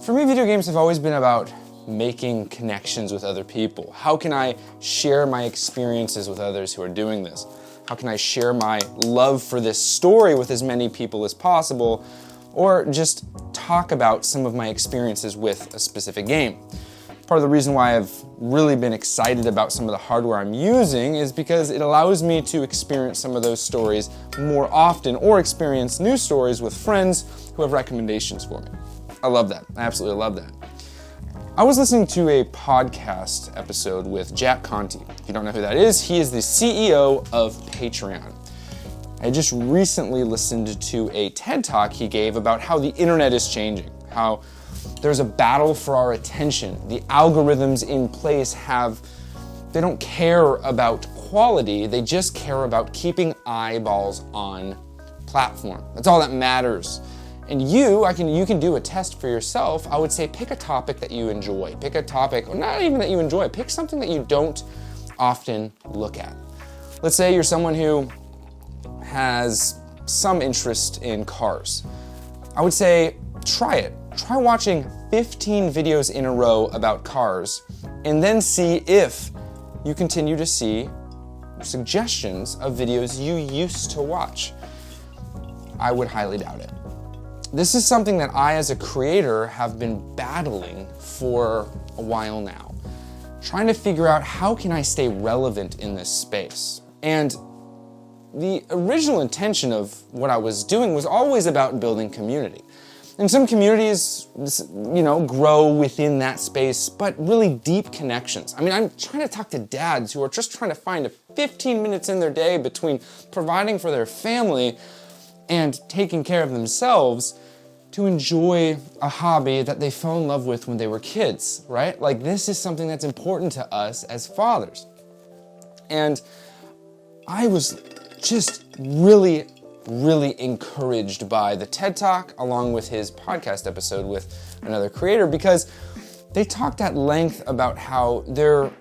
For me, video games have always been about making connections with other people. How can I share my experiences with others who are doing this? How can I share my love for this story with as many people as possible, or just talk about some of my experiences with a specific game? Part of the reason why I've really been excited about some of the hardware I'm using is because it allows me to experience some of those stories more often, or experience new stories with friends who have recommendations for me. I love that. I absolutely love that. I was listening to a podcast episode with Jack Conte. If you don't know who that is, he is the CEO of Patreon. I just recently listened to a TED Talk he gave about how the internet is changing, how there's a battle for our attention. The algorithms in place they don't care about quality, they just care about keeping eyeballs on platform. That's all that matters. And you can do a test for yourself. I would say pick a topic that you enjoy. Pick a topic, or not even that you enjoy, pick something that you don't often look at. Let's say you're someone who has some interest in cars. I would say try it. Try watching 15 videos in a row about cars, and then see if you continue to see suggestions of videos you used to watch. I would highly doubt it. This is something that I, as a creator, have been battling for a while now, trying to figure out how can I stay relevant in this space. And the original intention of what I was doing was always about building community. And some communities, grow within that space, but really deep connections. I mean, I'm trying to talk to dads who are just trying to find 15 minutes in their day between providing for their family and taking care of themselves to enjoy a hobby that they fell in love with when they were kids, right? Like, this is something that's important to us as fathers. And I was just really encouraged by the TED Talk along with his podcast episode with another creator, because they talked at length about how there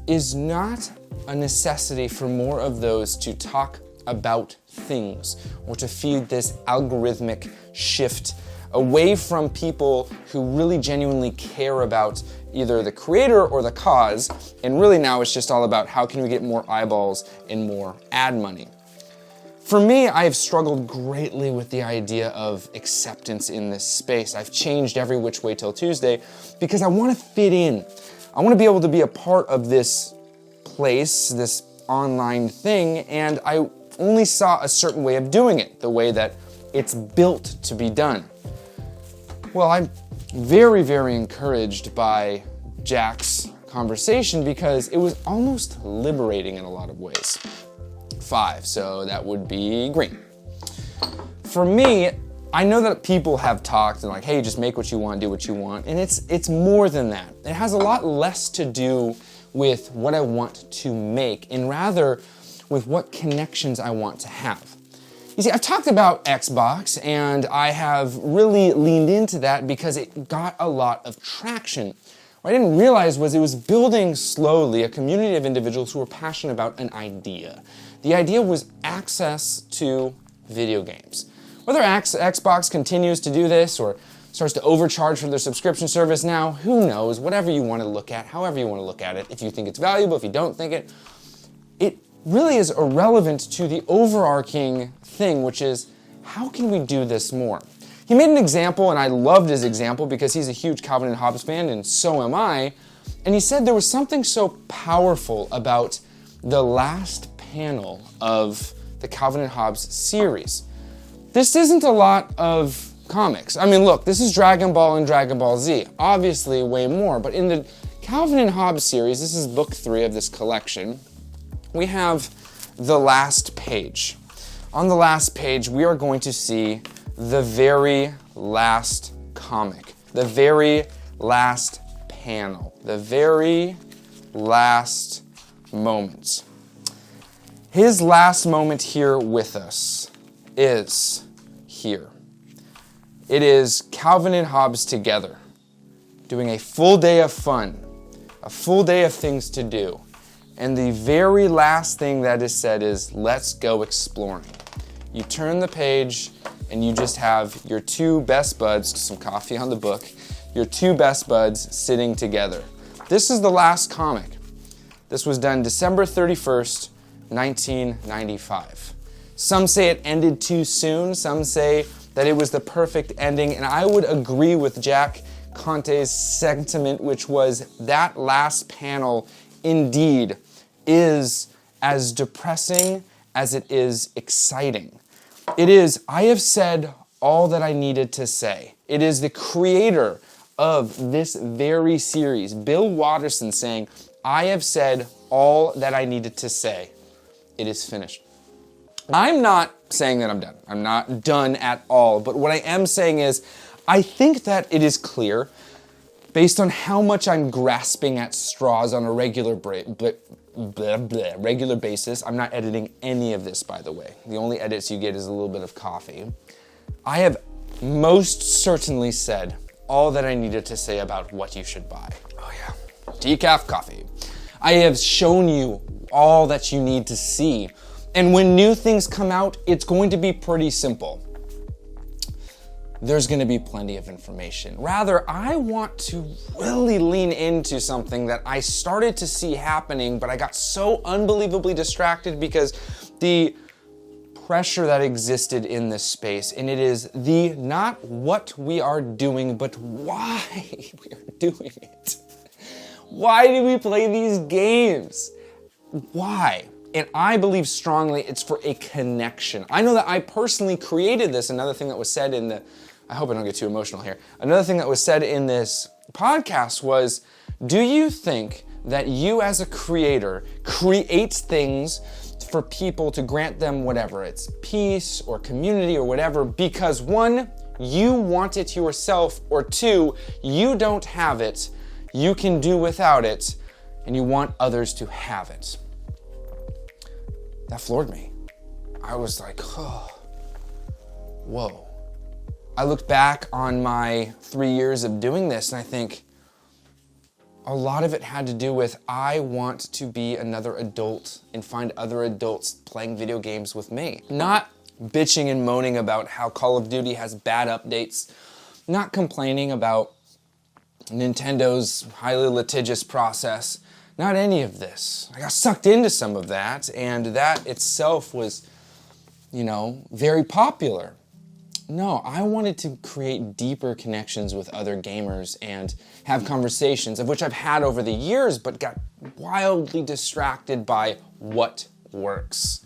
is not a necessity for more of those to talk about things or to feed this algorithmic shift away from people who really genuinely care about either the creator or the cause, and really now it's just all about how can we get more eyeballs and more ad money. For me, I have struggled greatly with the idea of acceptance in this space. I've changed every which way till Tuesday because I want to fit in. I want to be able to be a part of this place, this online thing, and I only saw a certain way of doing it, the way that it's built to be done. Well, I'm very encouraged by Jack's conversation because it was almost liberating in a lot of ways. 5, so that would be green. For me, I know that people have talked and like, hey, just make what you want, do what you want, and it's more than that. It has a lot less to do with what I want to make, and rather with what connections I want to have. You see, I've talked about Xbox, and I have really leaned into that because it got a lot of traction. What I didn't realize was it was building slowly a community of individuals who were passionate about an idea. The idea was access to video games. Whether Xbox continues to do this or starts to overcharge for their subscription service now, who knows? Whatever you want to look at, however you want to look at it. If you think it's valuable, if you don't think it really is irrelevant to the overarching thing, which is how can we do this more? He made an example, and I loved his example because he's a huge Calvin and Hobbes fan, and so am I. And he said there was something so powerful about the last panel of the Calvin and Hobbes series. This isn't a lot of comics. I mean, look, this is Dragon Ball and Dragon Ball Z. Obviously, way more. But in the Calvin and Hobbes series, this is book 3 of this collection, we have the last page. On the last page, we are going to see the very last comic, the very last panel, the very last moment. His last moment here with us is here. It is Calvin and Hobbes together, doing a full day of fun, a full day of things to do. And the very last thing that is said is, let's go exploring. You turn the page and you just have your two best buds, some coffee on the book. your two best buds sitting together. This is the last comic. This was done December 31st, 1995. Some say it ended too soon. Some say that it was the perfect ending. And I would agree with Jack Conte's sentiment, which was that last panel indeed is as depressing as it is exciting. It is, I have said all that I needed to say. It is the creator of this very series, Bill Watterson, saying, I have said all that I needed to say. It is finished. I'm not saying that I'm done. I'm not done at all. But what I am saying is, I think that it is clear, based on how much I'm grasping at straws on a regular basis. I'm not editing any of this, by the way. The only edits you get is a little bit of coffee. I have most certainly said all that I needed to say about what you should buy. Oh yeah, decaf coffee. I have shown you all that you need to see. And when new things come out, it's going to be pretty simple. There's going to be plenty of information. Rather, I want to really lean into something that I started to see happening, but I got so unbelievably distracted because the pressure that existed in this space, and it is the not what we are doing, but why we are doing it. Why do we play these games? Why? And I believe strongly it's for a connection. I know that I personally created this. Another thing that was said in the, I hope I don't get too emotional here. Another thing that was said in this podcast was, do you think that you as a creator creates things for people to grant them whatever, it's peace or community or whatever, because one, you want it yourself, or two, you don't have it, you can do without it, and you want others to have it? That floored me. I was like, oh, whoa. I looked back on my 3 years of doing this and I think a lot of it had to do with I want to be another adult and find other adults playing video games with me. Not bitching and moaning about how Call of Duty has bad updates, not complaining about Nintendo's highly litigious process, not any of this. I got sucked into some of that, and that itself was, very popular. No, I wanted to create deeper connections with other gamers and have conversations, of which I've had over the years, but got wildly distracted by what works.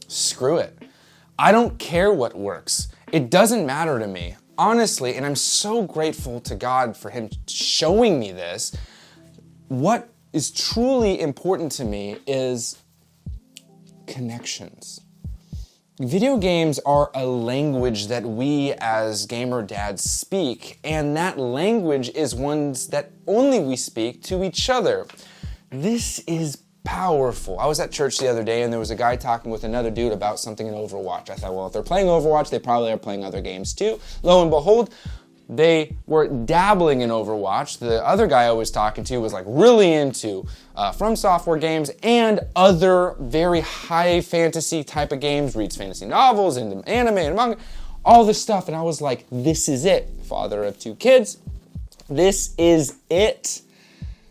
Screw it. I don't care what works. It doesn't matter to me. Honestly, and I'm so grateful to God for Him showing me this, what is truly important to me is connections. Video games are a language that we as gamer dads speak, and that language is ones that only we speak to each other. This is powerful. I was at church the other day and there was a guy talking with another dude about something in Overwatch. I thought, well, if they're playing Overwatch, they probably are playing other games too. Lo and behold, they were dabbling in Overwatch. The other guy I was talking to was like really into From Software games and other very high fantasy type of games, reads fantasy novels and anime and manga, all this stuff. And I was like, this is it. Father of 2 kids. This is it.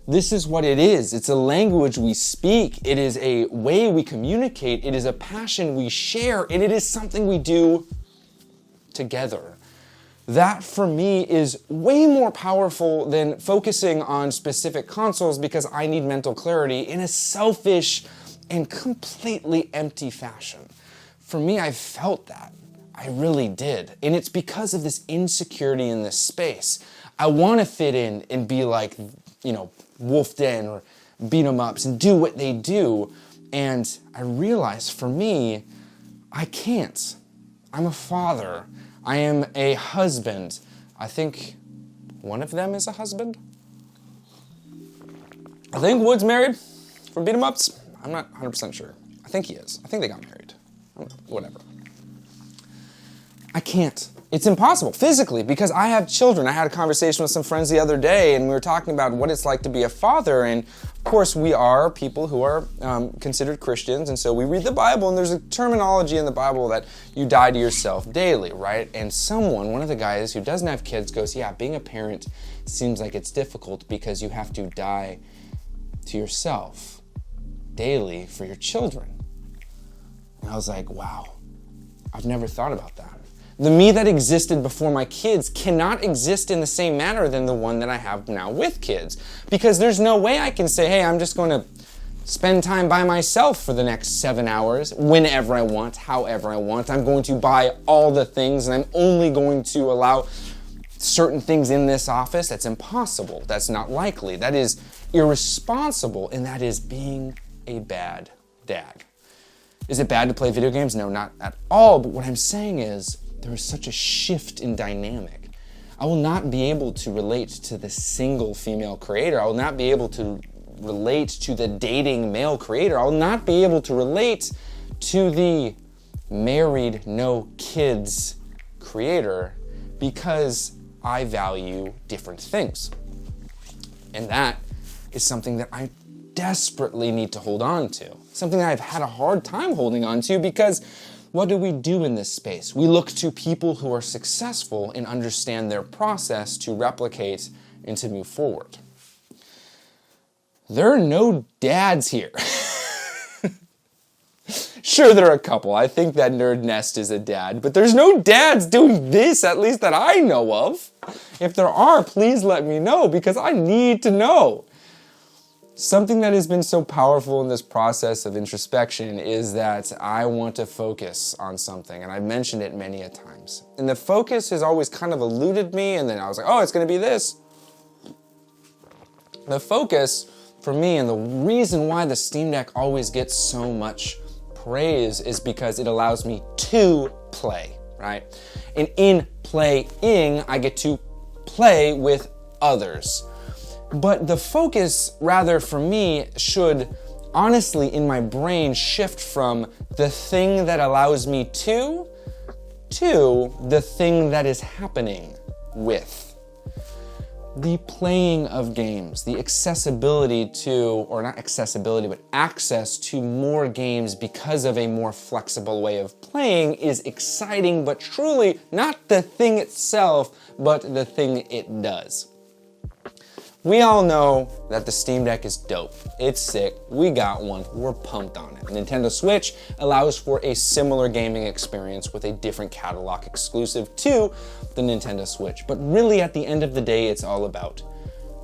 This is what it is. It's a language we speak. It is a way we communicate. It is a passion we share, and it is something we do together. That, for me, is way more powerful than focusing on specific consoles because I need mental clarity in a selfish and completely empty fashion. For me, I felt that. I really did. And it's because of this insecurity in this space. I want to fit in and be like, Wolf Den or beat 'em ups and do what they do. And I realized for me, I can't. I'm a father. I am a husband. I think one of them is a husband. I think Wood's married from beat 'em ups. I'm not 100% sure. I think he is. I think they got married. Whatever. I can't. It's impossible physically because I have children. I had a conversation with some friends the other day and we were talking about what it's like to be a father. And of course we are people who are considered Christians, and so we read the Bible, and there's a terminology in the Bible that you die to yourself daily, right? And one of the guys who doesn't have kids goes, yeah, being a parent seems like it's difficult because you have to die to yourself daily for your children. And I was like, wow, I've never thought about that. The me that existed before my kids cannot exist in the same manner than the one that I have now with kids. Because there's no way I can say, hey, I'm just going to spend time by myself for the next 7 hours, whenever I want, however I want. I'm going to buy all the things, and I'm only going to allow certain things in this office. That's impossible. That's not likely. That is irresponsible, and that is being a bad dad. Is it bad to play video games? No, not at all. But what I'm saying is, there is such a shift in dynamic. I will not be able to relate to the single female creator. I will not be able to relate to the dating male creator. I will not be able to relate to the married, no kids creator because I value different things. And that is something that I desperately need to hold on to. Something that I've had a hard time holding on to because what do we do in this space? We look to people who are successful and understand their process to replicate and to move forward. There are no dads here. Sure, there are a couple. I think that Nerd Nest is a dad, but there's no dads doing this, at least that I know of. If there are, please let me know because I need to know. Something that has been so powerful in this process of introspection is that I want to focus on something, and I've mentioned it many a times. And the focus has always kind of eluded me, and then I was like, oh, it's going to be this. The focus for me, and the reason why the Steam Deck always gets so much praise is because it allows me to play, right? And in playing, I get to play with others. But the focus, rather, for me, should honestly, in my brain, shift from the thing that allows me to the thing that is happening with. The playing of games, the accessibility to, or not accessibility, but access to more games because of a more flexible way of playing is exciting, but truly not the thing itself, but the thing it does. We all know that the Steam Deck is dope. It's sick. We got one. We're pumped on it. Nintendo Switch allows for a similar gaming experience with a different catalog exclusive to the Nintendo Switch. But really, at the end of the day, it's all about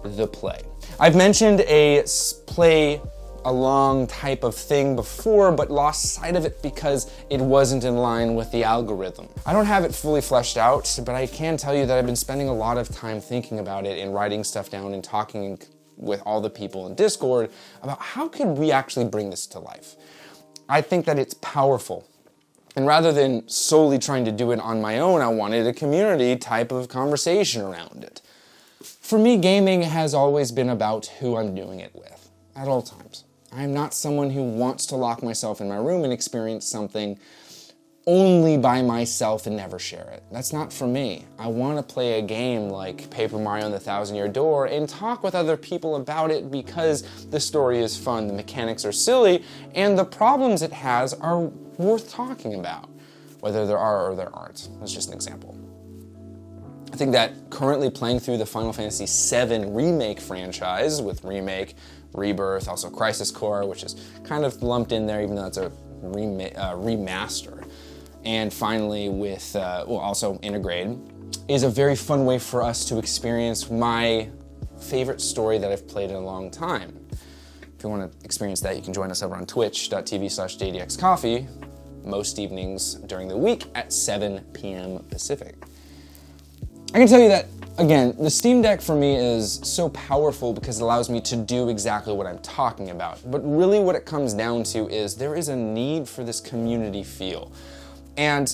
the play. I've mentioned a play along type of thing before, but lost sight of it because it wasn't in line with the algorithm. I don't have it fully fleshed out, but I can tell you that I've been spending a lot of time thinking about it and writing stuff down and talking with all the people in Discord about how could we actually bring this to life. I think that it's powerful. And rather than solely trying to do it on my own, I wanted a community type of conversation around it. For me, gaming has always been about who I'm doing it with, at all times. I am not someone who wants to lock myself in my room and experience something only by myself and never share it. That's not for me. I want to play a game like Paper Mario and the Thousand Year Door and talk with other people about it because the story is fun, the mechanics are silly, and the problems it has are worth talking about, whether there are or there aren't. That's just an example. I think that currently playing through the Final Fantasy VII Remake franchise with Remake, Rebirth, also Crisis Core, which is kind of lumped in there even though it's a remaster. And finally with, also Integrate, is a very fun way for us to experience my favorite story that I've played in a long time. If you want to experience that, you can join us over on twitch.tv/JDXCoffee most evenings during the week at 7 p.m. Pacific. I can tell you that, again, the Steam Deck for me is so powerful because it allows me to do exactly what I'm talking about. But really what it comes down to is there is a need for this community feel. And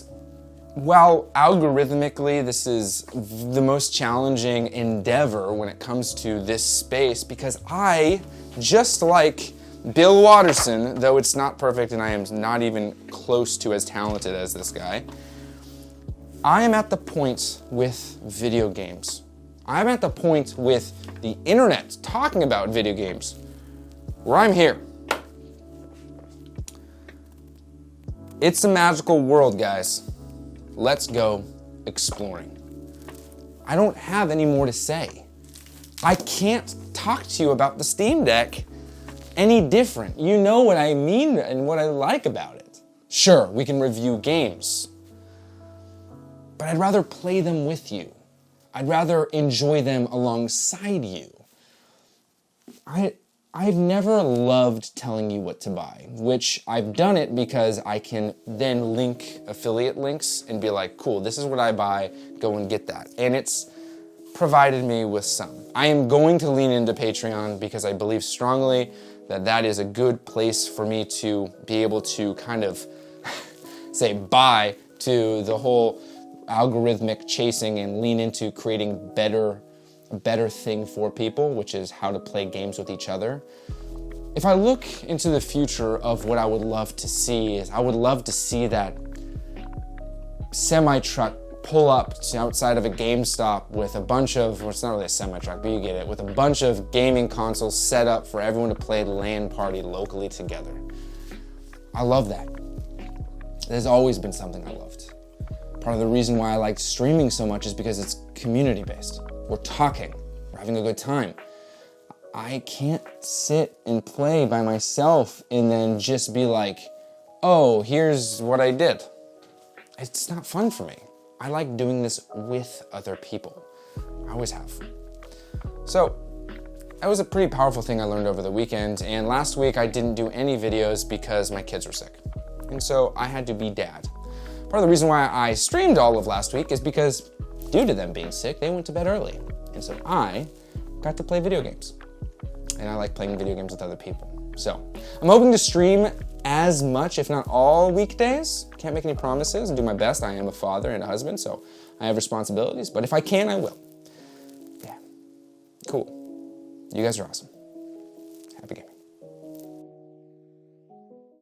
while algorithmically this is the most challenging endeavor when it comes to this space, because I, just like Bill Watterson, though it's not perfect and I am not even close to as talented as this guy, I am at the point with video games. I'm at the point with the internet talking about video games where I'm here. It's a magical world, guys. Let's go exploring. I don't have any more to say. I can't talk to you about the Steam Deck any different. You know what I mean and what I like about it. Sure, we can review games, but I'd rather play them with you. I'd rather enjoy them alongside you. I've never loved telling you what to buy, which I've done it because I can then link affiliate links and be like, cool, this is what I buy, go and get that. And it's provided me with some. I am going to lean into Patreon because I believe strongly that that is a good place for me to be able to kind of say bye to the whole algorithmic chasing and lean into creating a better thing for people, which is how to play games with each other. If I look into the future of what I would love to see is I would love to see that semi-truck pull up to outside of a GameStop with a bunch of, well, it's not really a semi-truck, but you get it, with a bunch of gaming consoles set up for everyone to play LAN party locally together. I love that. There's always been something I loved. Part of the reason why I like streaming so much is because it's community-based. We're talking, we're having a good time. I can't sit and play by myself and then just be like, oh, here's what I did. It's not fun for me. I like doing this with other people. I always have. So, that was a pretty powerful thing I learned over the weekend, and last week I didn't do any videos because my kids were sick. And so I had to be dad. Part of the reason why I streamed all of last week is because due to them being sick, they went to bed early. And so I got to play video games. And I like playing video games with other people. So I'm hoping to stream as much, if not all weekdays. Can't make any promises and do my best. I am a father and a husband, so I have responsibilities. But if I can, I will. Yeah, cool. You guys are awesome. Happy gaming.